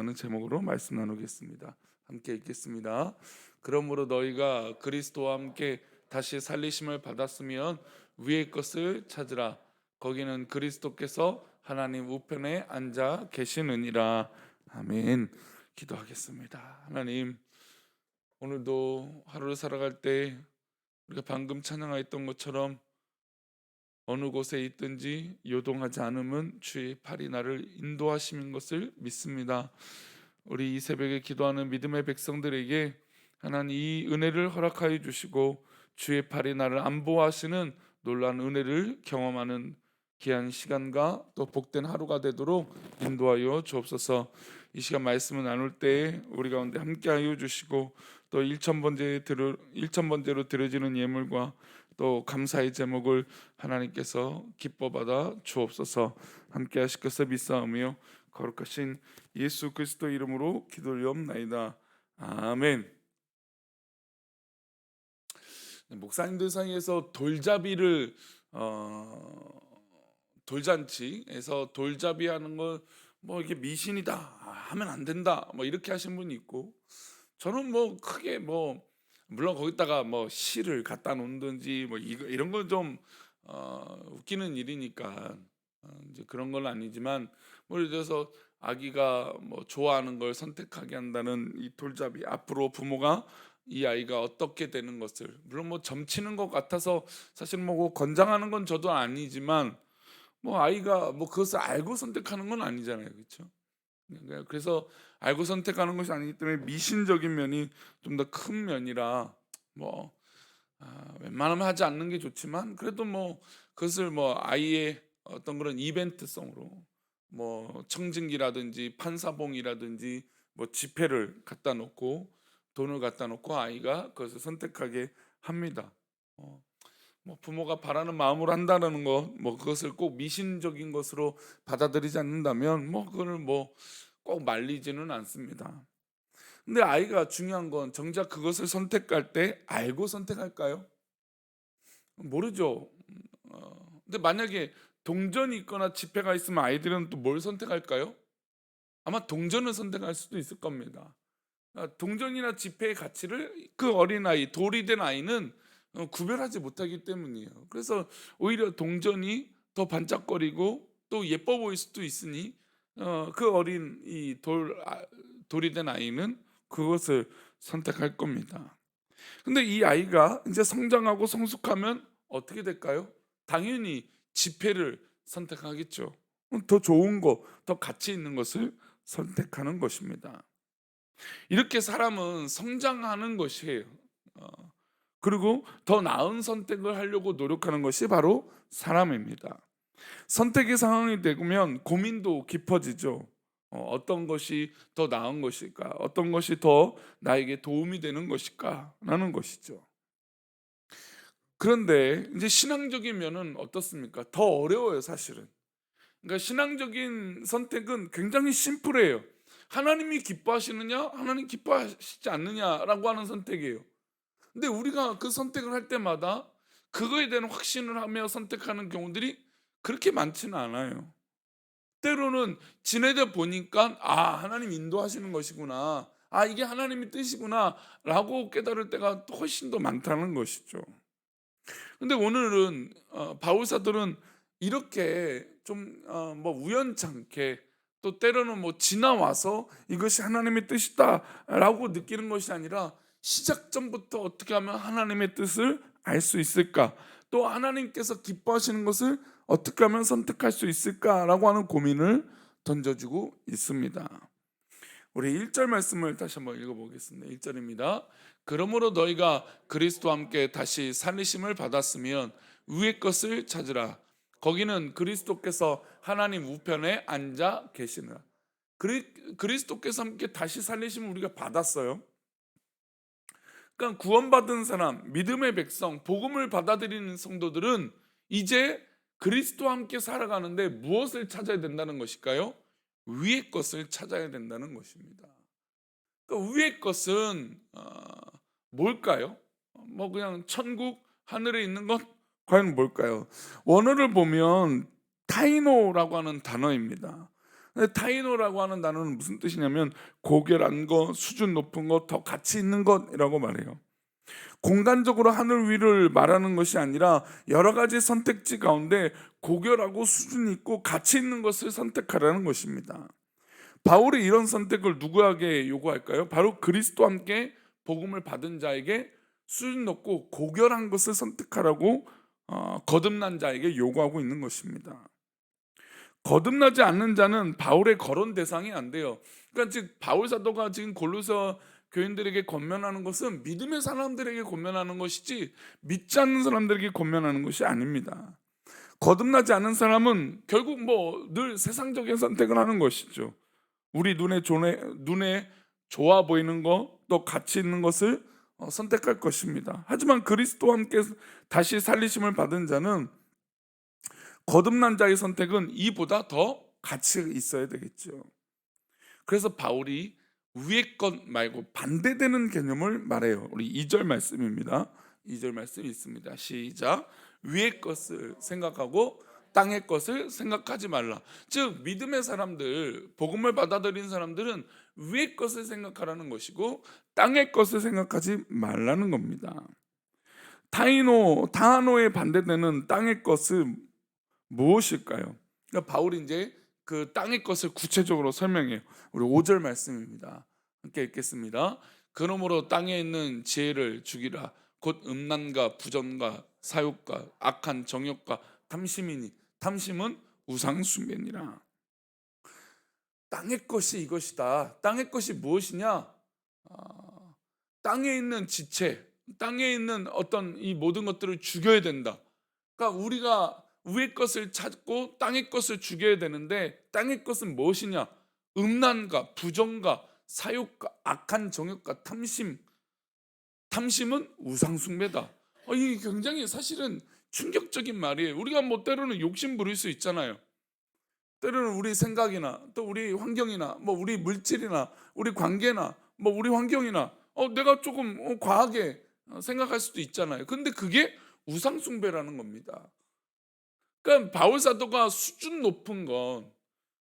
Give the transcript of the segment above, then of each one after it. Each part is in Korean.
라는 제목으로 말씀 나누겠습니다. 함께 읽겠습니다. 그러므로 너희가 그리스도와 함께 다시 살리심을 받았으면 위의 것을 찾으라. 거기는 그리스도께서 하나님 우편에 앉아 계시느니라. 아멘. 기도하겠습니다. 하나님, 오늘도 하루를 살아갈 때 우리가 방금 찬양했던 것처럼 어느 곳에 있든지 요동하지 않으면 주의 팔이 나를 인도하시는 것을 믿습니다. 우리 이 새벽에 기도하는 믿음의 백성들에게 하나님 이 은혜를 허락하여 주시고 주의 팔이 나를 안보하시는 놀라운 은혜를 경험하는 귀한 시간과 또 복된 하루가 되도록 인도하여 주옵소서. 이 시간 말씀을 나눌 때 우리 가운데 함께하여 주시고 또 일천번제로 드려지는 예물과 또 감사의 제목을 하나님께서 기뻐 받아 주옵소서. 함께 하실 것을 믿사오며 거룩하신 예수 그리스도 이름으로 기도드리옵나이다. 아멘. 목사님들 사이에서 돌잡이를 돌잔치에서 돌잡이 하는 거 뭐 이게 미신이다, 하면 안 된다, 뭐 이렇게 하신 분이 있고, 저는 뭐 크게 뭐 물론 거기다가 뭐 실을 갖다 놓든지 뭐 이거 이런 건 좀 웃기는 일이니까 이제 그런 건 아니지만, 뭐 예를 들어서 아기가 뭐 좋아하는 걸 선택하게 한다는 이 돌잡이, 앞으로 부모가 이 아이가 어떻게 되는 것을, 물론 뭐 점치는 것 같아서 사실 뭐 권장하는 건 저도 아니지만, 뭐 아이가 뭐 그것을 알고 선택하는 건 아니잖아요, 그렇죠? 그래서 알고 선택하는 것이 아니기 때문에 미신적인 면이 좀 더 큰 면이라, 뭐 웬만하면 하지 않는 게 좋지만, 그래도 뭐 그것을 뭐 아이의 어떤 그런 이벤트성으로 뭐 청진기라든지 판사봉이라든지 뭐 지폐를 갖다 놓고 돈을 갖다 놓고 아이가 그것을 선택하게 합니다. 어, 뭐 부모가 바라는 마음으로 한다는 거, 뭐 그것을 꼭 미신적인 것으로 받아들이지 않는다면 뭐 그거를 뭐 꼭 말리지는 않습니다. 근데 아이가 중요한 건 정작 그것을 선택할 때 알고 선택할까요? 모르죠. 근데 만약에 동전이 있거나 지폐가 있으면 아이들은 또 뭘 선택할까요? 아마 동전을 선택할 수도 있을 겁니다. 동전이나 지폐의 가치를 그 어린아이, 돌이 된 아이는 구별하지 못하기 때문이에요. 그래서 오히려 동전이 더 반짝거리고 또 예뻐 보일 수도 있으니 그 어린 돌이 된 아이는 그것을 선택할 겁니다. 근데 이 아이가 이제 성장하고 성숙하면 어떻게 될까요? 당연히 지폐를 선택하겠죠. 더 좋은 거, 더 가치 있는 것을 선택하는 것입니다. 이렇게 사람은 성장하는 것이에요. 어, 그리고 더 나은 선택을 하려고 노력하는 것이 바로 사람입니다. 선택의 상황이 되면 고민도 깊어지죠. 어떤 것이 더 나은 것일까? 어떤 것이 더 나에게 도움이 되는 것일까? 라는 것이죠. 그런데 이제 신앙적인 면은 어떻습니까? 더 어려워요, 사실은. 그러니까 신앙적인 선택은 굉장히 심플해요. 하나님이 기뻐하시느냐, 하나님 기뻐하시지 않느냐라고 하는 선택이에요. 근데 우리가 그 선택을 할 때마다 그거에 대한 확신을 하며 선택하는 경우들이 그렇게 많지는 않아요. 때로는 지내다 보니까 하나님 인도하시는 것이구나, 이게 하나님의 뜻이구나라고 깨달을 때가 훨씬 더 많다는 것이죠. 근데 오늘은 바울 사도는 이렇게 좀 뭐 우연찮게, 또 때로는 뭐 지나와서 이것이 하나님의 뜻이다라고 느끼는 것이 아니라, 시작점부터 어떻게 하면 하나님의 뜻을 알 수 있을까, 또 하나님께서 기뻐하시는 것을 어떻게 하면 선택할 수 있을까라고 하는 고민을 던져주고 있습니다. 우리 1절 말씀을 다시 한번 읽어보겠습니다. 1절입니다. 그러므로 너희가 그리스도와 함께 다시 살리심을 받았으면 위의 것을 찾으라. 거기는 그리스도께서 하나님 우편에 앉아 계시느라. 그리스도께서 함께 다시 살리심을 우리가 받았어요. 그러니까 구원받은 사람, 믿음의 백성, 복음을 받아들이는 성도들은 이제 그리스도와 함께 살아가는데 무엇을 찾아야 된다는 것일까요? 위의 것을 찾아야 된다는 것입니다. 그 위의 것은 뭘까요? 뭐 그냥 천국 하늘에 있는 것, 과연 뭘까요? 원어를 보면 타이노라고 하는 단어입니다. 근데 타이노라고 하는 단어는 무슨 뜻이냐면 고결한 것, 수준 높은 것, 더 가치 있는 것이라고 말해요. 공간적으로 하늘 위를 말하는 것이 아니라 여러 가지 선택지 가운데 고결하고 수준 있고 가치 있는 것을 선택하라는 것입니다. 바울이 이런 선택을 누구에게 요구할까요? 바로 그리스도와 함께 복음을 받은 자에게 수준 높고 고결한 것을 선택하라고 거듭난 자에게 요구하고 있는 것입니다. 거듭나지 않는 자는 바울의 거론 대상이 안 돼요. 그러니까 즉 바울 사도가 지금 골로새 교인들에게 권면하는 것은 믿음의 사람들에게 권면하는 것이지 믿지 않는 사람들에게 권면하는 것이 아닙니다. 거듭나지 않은 사람은 결국 뭐 늘 세상적인 선택을 하는 것이죠. 우리 눈에 좋아 보이는 것, 또 가치 있는 것을 선택할 것입니다. 하지만 그리스도와 함께 다시 살리심을 받은 자는, 거듭난 자의 선택은 이보다 더 가치가 있어야 되겠죠. 그래서 바울이 위의 것 말고 반대되는 개념을 말해요. 우리 2절 말씀입니다. 2절 말씀이 있습니다. 시작. 위의 것을 생각하고 땅의 것을 생각하지 말라. 즉 믿음의 사람들, 복음을 받아들인 사람들은 위의 것을 생각하라는 것이고 땅의 것을 생각하지 말라는 겁니다. 타노에 반대되는 땅의 것은 무엇일까요? 그러니까 바울이 이제 그 땅의 것을 구체적으로 설명해요. 우리 5절 말씀입니다. 함께 읽겠습니다. 그러므로 땅에 있는 지혜를 죽이라. 곧 음란과 부정과 사욕과 악한 정욕과 탐심이니 탐심은 우상 숭배니라. 땅의 것이 이것이다. 땅의 것이 무엇이냐? 땅에 있는 지체, 땅에 있는 어떤 이 모든 것들을 죽여야 된다. 그러니까 우리가 위의 것을 찾고 땅의 것을 죽여야 되는데 땅의 것은 무엇이냐? 음란과 부정과 사욕과 악한 정욕과 탐심은 우상 숭배다. 이게 굉장히 사실은 충격적인 말이에요. 우리가 뭐 때로는 욕심 부릴 수 있잖아요. 때로는 우리 생각이나 또 우리 환경이나 뭐 우리 물질이나 우리 관계나 뭐 우리 환경이나 내가 조금 과하게 생각할 수도 있잖아요. 근데 그게 우상 숭배라는 겁니다. 그러니까 바울 사도가 수준 높은 건,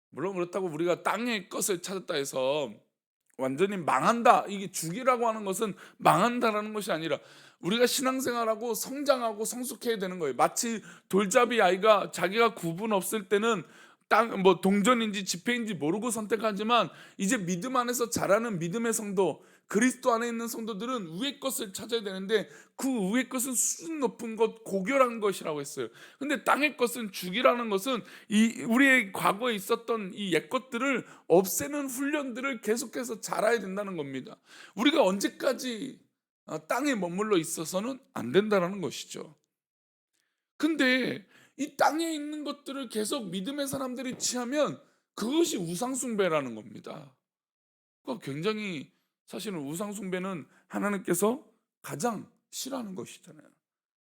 물론 그렇다고 우리가 땅의 것을 찾았다 해서 완전히 망한다, 이게 죽이라고 하는 것은 망한다라는 것이 아니라 우리가 신앙생활하고 성장하고 성숙해야 되는 거예요. 마치 돌잡이 아이가 자기가 구분 없을 때는 땅 뭐 동전인지 지폐인지 모르고 선택하지만 이제 믿음 안에서 자라는 믿음의 성도, 그리스도 안에 있는 성도들은 위의 것을 찾아야 되는데 그 위의 것은 수준 높은 것, 고결한 것이라고 했어요. 근데 땅의 것은, 죽이라는 것은 이 우리의 과거에 있었던 이 옛 것들을 없애는 훈련들을 계속해서 자라야 된다는 겁니다. 우리가 언제까지 땅에 머물러 있어서는 안 된다는 것이죠. 근데 이 땅에 있는 것들을 계속 믿음의 사람들이 취하면 그것이 우상숭배라는 겁니다. 그러니까 굉장히, 사실은 우상숭배는 하나님께서 가장 싫어하는 것이잖아요.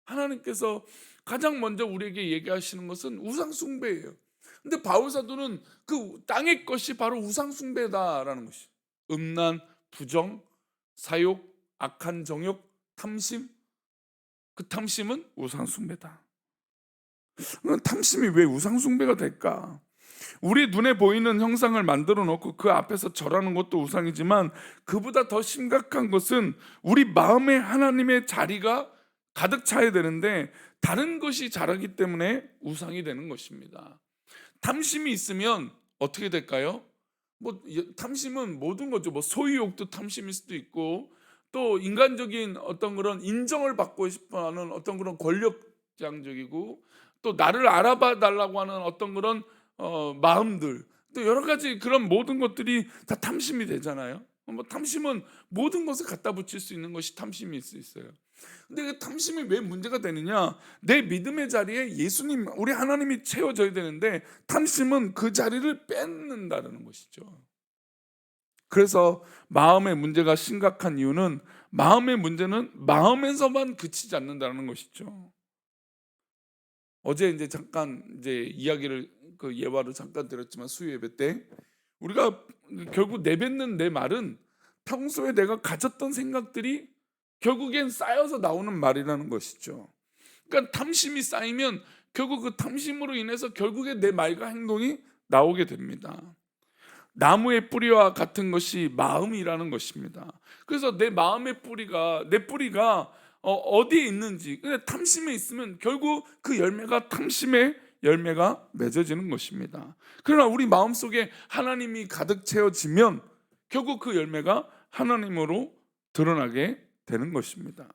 하나님께서 가장 먼저 우리에게 얘기하시는 것은 우상숭배예요. 근데 바울 사도는 그 땅의 것이 바로 우상숭배다라는 것이, 음란, 부정, 사욕, 악한 정욕, 탐심, 그 탐심은 우상숭배다. 탐심이 왜 우상숭배가 될까? 우리 눈에 보이는 형상을 만들어 놓고 그 앞에서 절하는 것도 우상이지만 그보다 더 심각한 것은 우리 마음에 하나님의 자리가 가득 차야 되는데 다른 것이 자라기 때문에 우상이 되는 것입니다. 탐심이 있으면 어떻게 될까요? 탐심은 모든 거죠. 소유욕도 탐심일 수도 있고, 또 인간적인 어떤 그런 인정을 받고 싶어하는 어떤 그런 권력장적이고, 또 나를 알아봐 달라고 하는 어떤 그런 마음들, 또 여러 가지 그런 모든 것들이 다 탐심이 되잖아요. 탐심은 모든 것을 갖다 붙일 수 있는 것이 탐심일 수 있어요. 근데 그 탐심이 왜 문제가 되느냐? 내 믿음의 자리에 예수님, 우리 하나님이 채워져야 되는데 탐심은 그 자리를 뺏는다는 것이죠. 그래서 마음의 문제가 심각한 이유는, 마음의 문제는 마음에서만 그치지 않는다는 것이죠. 어제 이제 잠깐 이야기를 그 예화로 잠깐 들었지만 수요 예배 때 우리가 결국 내뱉는 내 말은 평소에 내가 가졌던 생각들이 결국엔 쌓여서 나오는 말이라는 것이죠. 그러니까 탐심이 쌓이면 결국 그 탐심으로 인해서 결국에 내 말과 행동이 나오게 됩니다. 나무의 뿌리와 같은 것이 마음이라는 것입니다. 그래서 내 마음의 뿌리가, 내 뿌리가 어디에 있는지, 근데 탐심에 있으면 결국 그 열매가 탐심의 열매가 맺어지는 것입니다. 그러나 우리 마음속에 하나님이 가득 채워지면 결국 그 열매가 하나님으로 드러나게 되는 것입니다.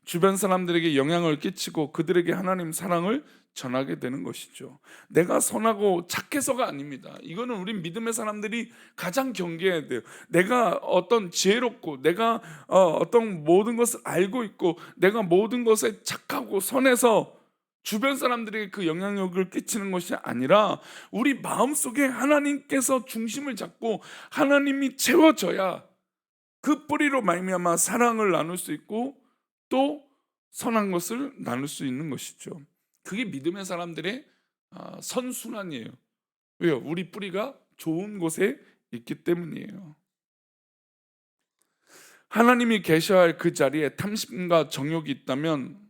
주변 사람들에게 영향을 끼치고 그들에게 하나님 사랑을 전하게 되는 것이죠. 내가 선하고 착해서가 아닙니다. 이거는 우리 믿음의 사람들이 가장 경계해야 돼요. 내가 어떤 지혜롭고, 내가 어떤 모든 것을 알고 있고, 내가 모든 것에 착하고 선해서 주변 사람들에게 그 영향력을 끼치는 것이 아니라 우리 마음속에 하나님께서 중심을 잡고 하나님이 채워져야 그 뿌리로 말미암아 사랑을 나눌 수 있고 또 선한 것을 나눌 수 있는 것이죠. 그게 믿음의 사람들의 선순환이에요. 왜요? 우리 뿌리가 좋은 곳에 있기 때문이에요. 하나님이 계셔야 할 그 자리에 탐심과 정욕이 있다면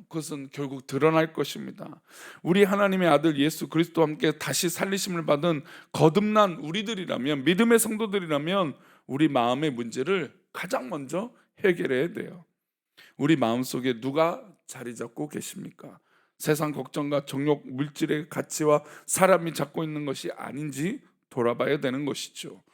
그것은 결국 드러날 것입니다. 우리 하나님의 아들 예수 그리스도와 함께 다시 살리심을 받은 거듭난 우리들이라면, 믿음의 성도들이라면 우리 마음의 문제를 가장 먼저 해결해야 돼요. 우리 마음속에 누가 자리 잡고 계십니까? 세상 걱정과 정욕, 물질의 가치와 사람이 잡고 있는 것이 아닌지 돌아봐야 되는 것이죠.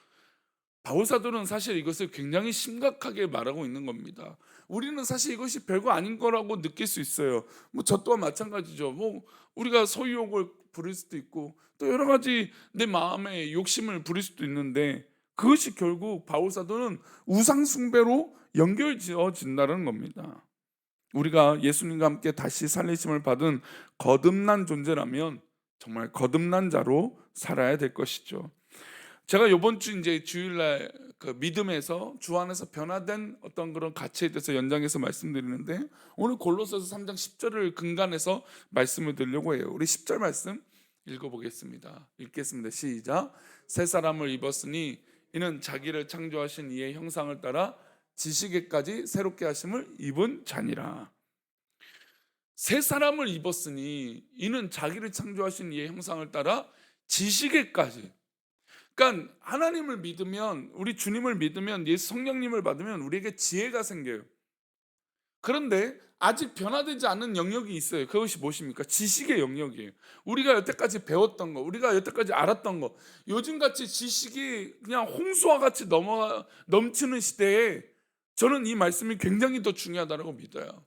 바울사도는 사실 이것을 굉장히 심각하게 말하고 있는 겁니다. 우리는 사실 이것이 별거 아닌 거라고 느낄 수 있어요. 뭐 저 또한 마찬가지죠. 뭐 우리가 소유욕을 부릴 수도 있고 또 여러 가지 내 마음의 욕심을 부릴 수도 있는데 그것이 결국 바울사도는 우상 숭배로 연결지어진다는 겁니다. 우리가 예수님과 함께 다시 살리심을 받은 거듭난 존재라면 정말 거듭난 자로 살아야 될 것이죠. 제가 이번 주 이제 주일날 그 믿음에서 주 안에서 변화된 어떤 그런 가치에 대해서 연장해서 말씀드리는데 오늘 골로새서 3장 10절을 근간해서 말씀을 드리려고 해요. 우리 10절 말씀 읽어보겠습니다. 읽겠습니다. 시작. 새 사람을 입었으니 이는 자기를 창조하신 이의 형상을 따라 지식에까지 새롭게 하심을 입은 자니라. 새 사람을 입었으니 이는 자기를 창조하신 이의 형상을 따라 지식에까지. 그러니까 하나님을 믿으면, 우리 주님을 믿으면, 예수 성령님을 받으면 우리에게 지혜가 생겨요. 그런데 아직 변화되지 않은 영역이 있어요. 그것이 무엇입니까? 지식의 영역이에요. 우리가 여태까지 배웠던 거, 우리가 여태까지 알았던 거, 요즘같이 지식이 그냥 홍수와 같이 넘치는 시대에 저는 이 말씀이 굉장히 더 중요하다고 믿어요.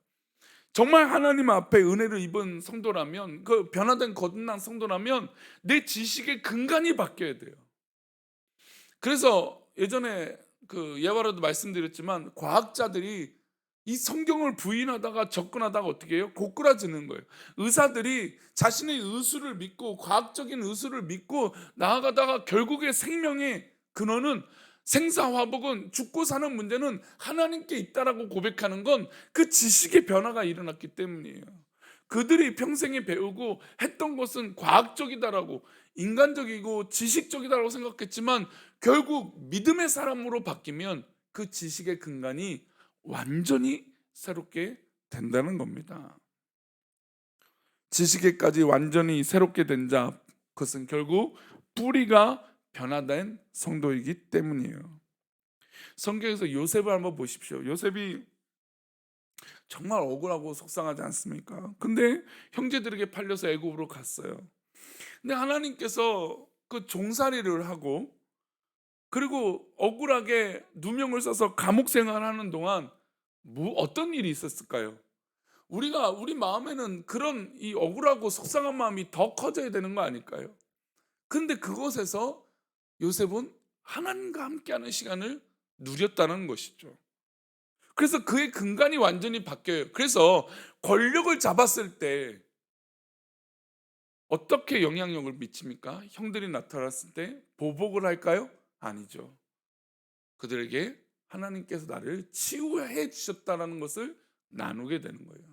정말 하나님 앞에 은혜를 입은 성도라면, 그 변화된 거듭난 성도라면 내 지식의 근간이 바뀌어야 돼요. 그래서 예전에 그 예화로도 말씀드렸지만 과학자들이 이 성경을 부인하다가 접근하다가 어떻게 해요? 고꾸라지는 거예요. 의사들이 자신의 의술을 믿고 과학적인 의술을 믿고 나아가다가 결국에 생명의 근원은 생사화복은 죽고 사는 문제는 하나님께 있다라고 고백하는 건 그 지식의 변화가 일어났기 때문이에요. 그들이 평생에 배우고 했던 것은 과학적이다라고 인간적이고 지식적이다라고 생각했지만 결국 믿음의 사람으로 바뀌면 그 지식의 근간이 완전히 새롭게 된다는 겁니다. 지식에까지 완전히 새롭게 된 자, 그것은 결국 뿌리가 변화된 성도이기 때문이에요. 성경에서 요셉을 한번 보십시오. 요셉이 정말 억울하고 속상하지 않습니까? 근데 형제들에게 팔려서 애굽으로 갔어요. 근데 하나님께서 그 종살이를 하고 그리고 억울하게 누명을 써서 감옥 생활하는 동안 어떤 일이 있었을까요? 우리 마음에는 그런 이 억울하고 속상한 마음이 더 커져야 되는 거 아닐까요? 근데 그곳에서 요셉은 하나님과 함께하는 시간을 누렸다는 것이죠. 그래서 그의 근간이 완전히 바뀌어요. 그래서 권력을 잡았을 때 어떻게 영향력을 미칩니까? 형들이 나타났을 때 보복을 할까요? 아니죠. 그들에게 하나님께서 나를 치유해 주셨다는 것을 나누게 되는 거예요.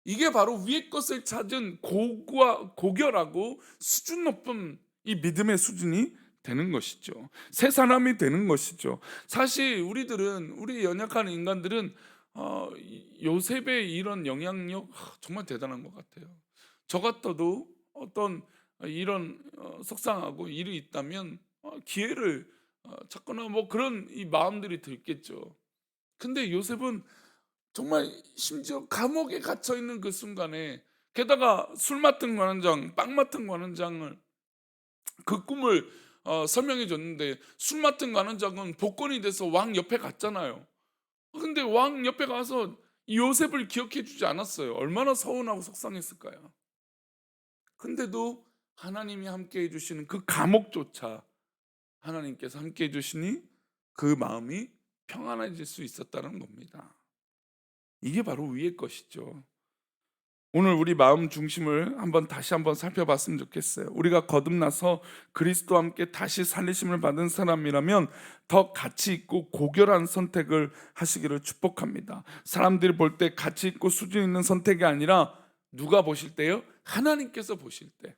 이게 바로 위의 것을 찾은 고결하고 수준 높은 이 믿음의 수준이 되는 것이죠. 새 사람이 되는 것이죠. 사실 우리 연약한 인간들은 요셉의 이런 영향력 정말 대단한 것 같아요. 저 같아도 어떤 이런 속상하고 일이 있다면 기회를 찾거나 뭐 그런 이 마음들이 들겠죠. 근데 요셉은 정말 심지어 감옥에 갇혀 있는 그 순간에, 게다가 술 맡은 관원장, 빵 맡은 관원장을 그 꿈을 설명해 줬는데, 술 맡은 관원장은 복권이 돼서 왕 옆에 갔잖아요. 근데 왕 옆에 가서 요셉을 기억해 주지 않았어요. 얼마나 서운하고 속상했을까요? 근데도 하나님이 함께 해 주시는 그 감옥조차 하나님께서 함께 해 주시니 그 마음이 평안해질 수 있었다는 겁니다. 이게 바로 위의 것이죠. 오늘 우리 마음 중심을 다시 한번 살펴봤으면 좋겠어요. 우리가 거듭나서 그리스도와 함께 다시 살리심을 받은 사람이라면 더 가치 있고 고결한 선택을 하시기를 축복합니다. 사람들이 볼 때 가치 있고 수준 있는 선택이 아니라 누가 보실 때요? 하나님께서 보실 때.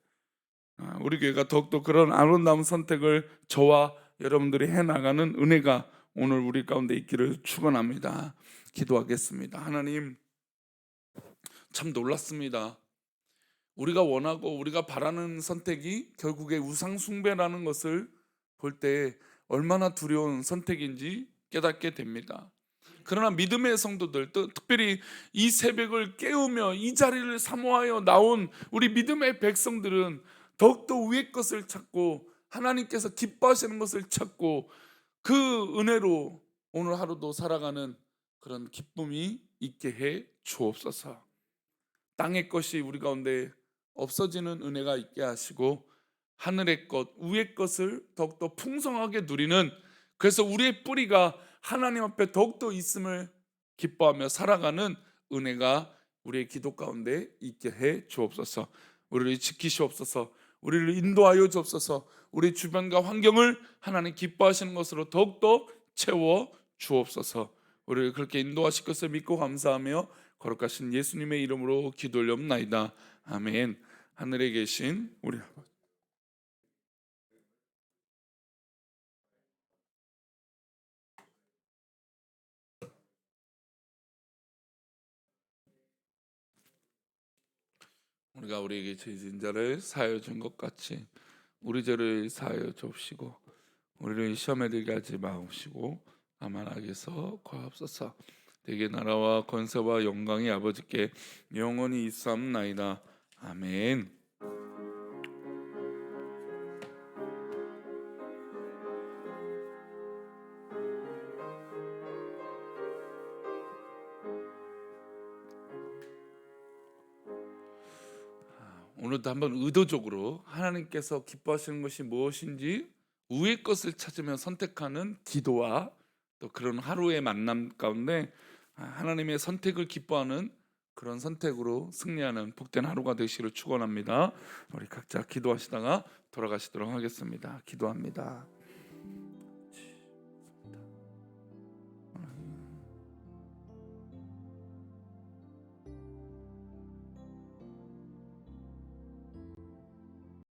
우리 교회가 더욱더 그런 아름다운 선택을 저와 여러분들이 해나가는 은혜가 오늘 우리 가운데 있기를 축원합니다. 기도하겠습니다. 하나님, 참 놀랐습니다. 우리가 원하고 우리가 바라는 선택이 결국에 우상 숭배라는 것을 볼 때 얼마나 두려운 선택인지 깨닫게 됩니다. 그러나 믿음의 성도들, 또 특별히 이 새벽을 깨우며 이 자리를 사모하여 나온 우리 믿음의 백성들은 더욱더 위의 것을 찾고 하나님께서 기뻐하시는 것을 찾고 그 은혜로 오늘 하루도 살아가는 그런 기쁨이 있게 해 주옵소서. 땅의 것이 우리 가운데 없어지는 은혜가 있게 하시고 하늘의 것, 위의 것을 더욱더 풍성하게 누리는, 그래서 우리의 뿌리가 하나님 앞에 더욱더 있음을 기뻐하며 살아가는 은혜가 우리의 기도 가운데 있게 해 주옵소서. 우리를 지키시옵소서. 우리를 인도하여 주옵소서. 우리 주변과 환경을 하나님 기뻐하시는 것으로 더욱더 채워 주옵소서. 우리를 그렇게 인도하실 것을 믿고 감사하며 거룩하신 예수님의 이름으로 기도 올려옵나이다. 아멘. 하늘에 계신 우리 아버지, 우리가 우리에게 죄 지은 자를 사하여 준 것 같이 우리 죄를 사하여 줍시고 우리를 시험에 들게 하지 마옵시고 다만 악에서 구하옵소서. 대개 나라와 권세와 영광이 아버지께 영원히 있사옵나이다. 아멘. 오늘도 한번 의도적으로 하나님께서 기뻐하시는 것이 무엇인지 위의 것을 찾으며 선택하는 기도와 또 그런 하루의 만남 가운데 하나님의 선택을 기뻐하는 그런 선택으로 승리하는 복된 하루가 되시기를 축원합니다. 우리 각자 기도하시다가 돌아가시도록 하겠습니다. 기도합니다.